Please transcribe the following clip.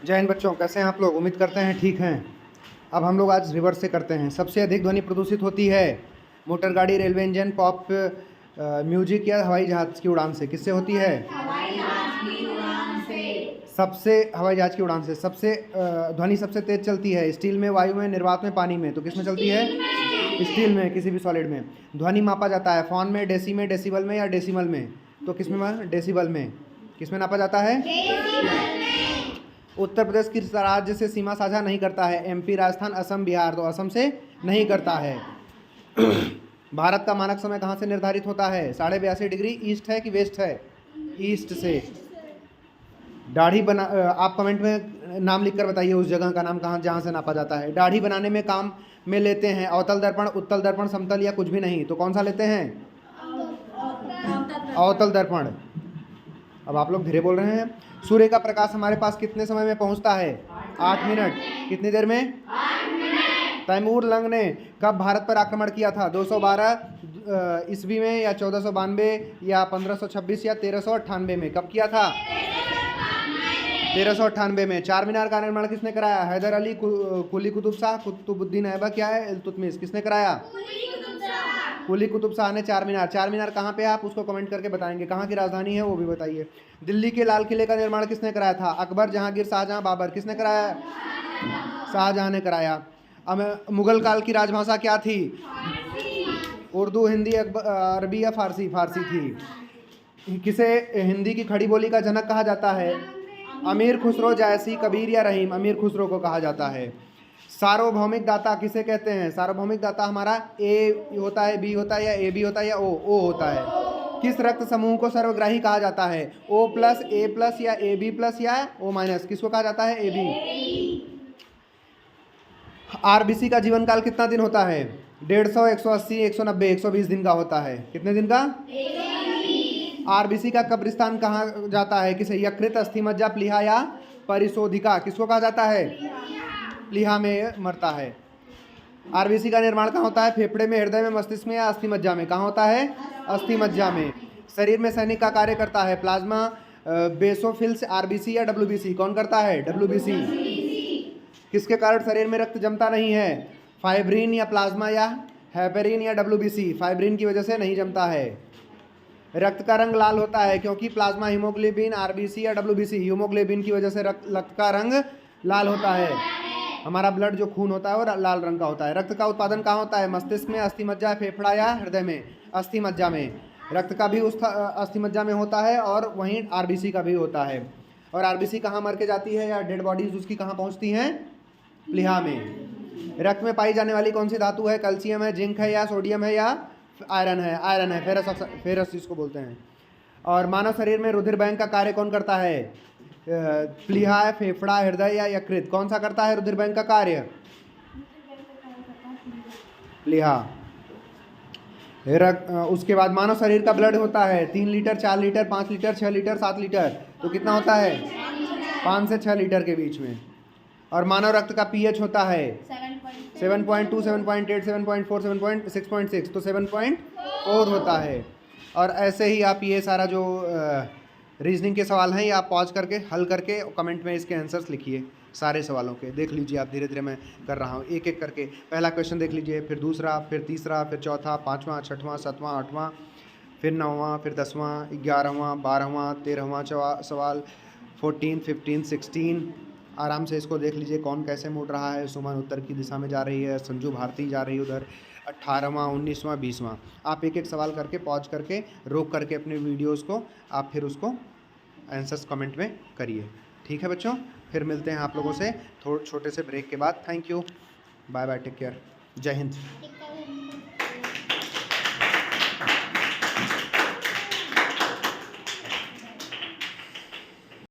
जय हिंद बच्चों, कैसे हैं आप लोग? उम्मीद करते हैं ठीक हैं। अब हम लोग आज रिवर्स से करते हैं। सबसे अधिक ध्वनि प्रदूषित होती है मोटर गाड़ी, रेलवे इंजन, पॉप म्यूजिक या हवाई जहाज़ की उड़ान से? किससे होती है? हवाई जहाज की उड़ान से। हवाई जहाज़ की उड़ान से। सबसे ध्वनि सबसे तेज चलती है स्टील में, वायु में, निर्वात में, पानी में। तो किस में चलती है? स्टील में, किसी भी सॉलिड में। ध्वनि मापा जाता है फ़ॉन में, डेसी में, डेसिबल में या डेसिमल में? तो किस में? डेसिबल में। किस में नापा जाता है? उत्तर प्रदेश किस राज्य से सीमा साझा नहीं करता है? एमपी, राजस्थान, असम, बिहार। तो असम से नहीं करता है। भारत का मानक समय कहाँ से निर्धारित होता है? 82.5 डिग्री ईस्ट है कि वेस्ट है? ईस्ट से। दाढ़ी बना आप कमेंट में नाम लिखकर बताइए उस जगह का नाम कहाँ जहाँ से नापा जाता है। दाढ़ी बनाने में काम में लेते हैं अवतल दर्पण, उत्तल दर्पण, समतल या कुछ भी नहीं। तो कौन सा लेते हैं? अवतल दर्पण। अब आप लोग धीरे बोल रहे हैं। सूर्य का प्रकाश हमारे पास कितने समय में पहुंचता है? 8 मिनट। कितनी देर में? 8 मिनट। तैमूर लंग ने कब भारत पर आक्रमण किया था? 212 ईस्वी में या 1492 या 1526 या 1398 में? कब किया था? 1398 में। चार मीनार का निर्माण किसने कराया? हैदर अली, कुली कुतुब शाह, कुतुबुद्दीन ऐबक या है इल्तुतमिश? किसने कराया? कुली कुतुब शाह ने चार मीनार कहाँ पे है? आप उसको कमेंट करके बताएंगे। कहाँ की राजधानी है वो भी बताइए। दिल्ली के लाल किले का निर्माण किसने कराया था? अकबर, जहांगीर, शाहजहां, बाबर? किसने कराया? शाहजहां ने कराया। अब मुगल काल की राजभाषा क्या थी? उर्दू, हिंदी, अरबी या फारसी? फारसी थी। किसे हिंदी की खड़ी बोली का जनक कहा जाता है? अमीर खुसरो, जायसी, कबीर या रहीम? अमीर खुसरो को कहा जाता है। सार्वभौमिक दाता किसे कहते हैं? सार्वभौमिक दाता हमारा ए होता है, बी होता है या ए बी होता है या ओ होता है। किस रक्त समूह को सर्वग्राही कहा जाता है? O प्लस, A प्लस या AB प्लस या O माइनस? किसको कहा जाता है? AB। आरबीसी का जीवन काल कितना दिन होता है? 150, 180, 190, 120 दिन का होता है। कितने दिन का? आरबीसी का कब्रिस्तान कहाँ जाता है? किसे? यकृत, अस्थि मज्जा, प्लीहा या परिशोधिका? किसको कहा जाता है? प्लीहा में मरता है। आरबीसी का निर्माण कहाँ होता है? फेफड़े में, हृदय में, मस्तिष्क में या अस्थि मज्जा में? कहाँ होता है? अस्थि मज्जा में। शरीर में सैनिक का कार्य करता है प्लाज्मा, बेसोफिल्स, आरबीसी या डब्ल्यूबीसी? कौन करता है? डब्ल्यूबीसी। किसके कारण शरीर में रक्त जमता नहीं है? फाइब्रिन या प्लाज्मा या हेपेरिन या डब्ल्यूबीसी? फाइब्रिन की वजह से नहीं जमता है। रक्त का रंग लाल होता है क्योंकि प्लाज्मा, हीमोग्लोबिन, आरबीसी या डब्ल्यूबीसी? हीमोग्लोबिन की वजह से रक्त का रंग लाल होता है। हमारा ब्लड जो खून होता है वो लाल रंग का होता है। रक्त का उत्पादन कहाँ होता है? मस्तिष्क में, अस्थि मज्जा, फेफड़ा या हृदय में? अस्थि मज्जा में। रक्त का भी उस अस्थि मज्जा में होता है और वहीं आरबीसी का भी होता है। और आरबीसी कहाँ मर के जाती है या डेड बॉडीज उसकी कहाँ पहुँचती हैं? प्लीहा में। रक्त में पाई जाने वाली कौन सी धातु है? कैल्शियम है, जिंक है या सोडियम है या आयरन है? आयरन है, फेरस जिसको बोलते हैं। और मानव शरीर में रुधिर बैंक का कार्य कौन करता है? प्लीहा, फेफड़ा, हृदय या यकृत? कौन सा करता है रुधिर बैंक का कार्य? प्लीहा। उसके बाद मानव शरीर का ब्लड होता है 3 litre, 4 litre, 5 litre, 6 litre, 7 litre. तो कितना होता है? 5 से 6 लीटर के बीच में। और मानव रक्त का पीएच होता है 7.2, 7.8, 7.4, 7.6.6। तो 7.4 होता है। और ऐसे ही आप ये सारा जो रीजनिंग के सवाल हैं ये आप पॉज करके हल करके कमेंट में इसके आंसर्स लिखिए। सारे सवालों के देख लीजिए आप, धीरे धीरे मैं कर रहा हूँ एक एक करके। पहला क्वेश्चन देख लीजिए, फिर दूसरा, फिर तीसरा, फिर चौथा, पाँचवा, छठवां, सातवां, आठवां, फिर नौवां, फिर 10वां, 11वां, 12वां, 13वां सवाल, 14, 15, 16। आराम से इसको देख लीजिए कौन कैसे मुड़ रहा है। सुमन उत्तर की दिशा में जा रही है, संजू भारती जा रही है उधर। 18वां, 19वां, 20वां। आप एक एक सवाल करके पॉज करके रोक करके अपने वीडियोज़ को आप फिर उसको आंसर्स कमेंट में करिए। ठीक है बच्चों, फिर मिलते हैं आप लोगों से थोड़े छोटे से ब्रेक के बाद। Thank you, bye bye, take care, जय हिंद।